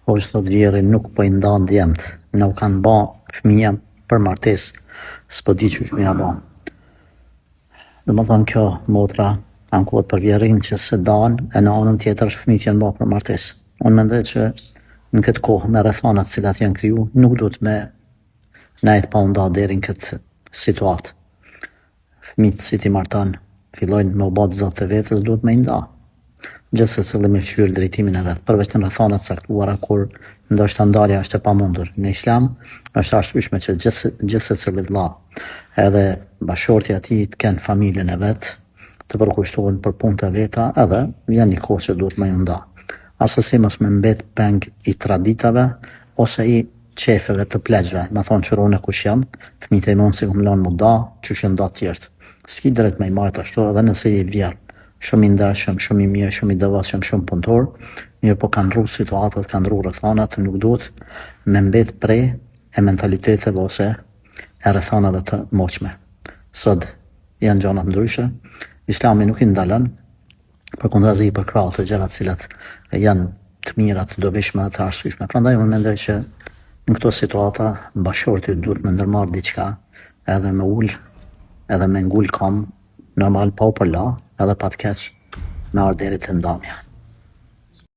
Hoxh thot vjeri nuk po i ndan djemt, nuk kanë ba fëmija për martesë, s'po di çu me ja ba. Domethënë kjo motra ankohet për vjerin që se dan, e në anën tjetër fëmijët janë ba për martesë. Unë mendoj që në këtë kohë me rrethanat cilat janë kriju, nuk duhet me nejt pa u nda deri në këtë situatë. Fëmijët si ti marton, fillojnë me u bë zot të vetës, duhet me i nda. Gjithë secili me kqyr drejtimin e vet, përveç në rrethanat caktuara kur ndoshta ndarja është e pamundur. Në Islam është arsyeshme që gjithë secili vëlla edhe bashorti i tij të kenë familjen e vet, të përkushtohen për punë të veta, edhe vjen një kohë që duhet me ju nda. Asesi mos me mbet peng i traditave ose i qefeve të plegjve, me thonë që rune kush jam, fëmijët e mon si kum lanë mu da, qysh janë da tjertë. S'ki drejt me i marrë ashtu edhe nëse je vjerë, shumë i ndershëm, shumë i mirë, shumë i devotshëm, shumë punëtor, mirë po kanë rru situatat, kanë rru rrethanat, nuk duhet me mbet prej e mentaliteteve ose e rrethanave të moqme. Sot janë gjëra ndryshe, Islami nuk i ndalon, përkundrazi i përkrahut të gjërat cilat janë të mira, të dobishme dhe të arsyeshme. Prandaj unë mendoj që në këto situata bashorti duhet me ndërmarrë diçka edhe me ul, edhe me ngul kam normal pa u përla, edhe pa të keq me ardh deri te ndamja.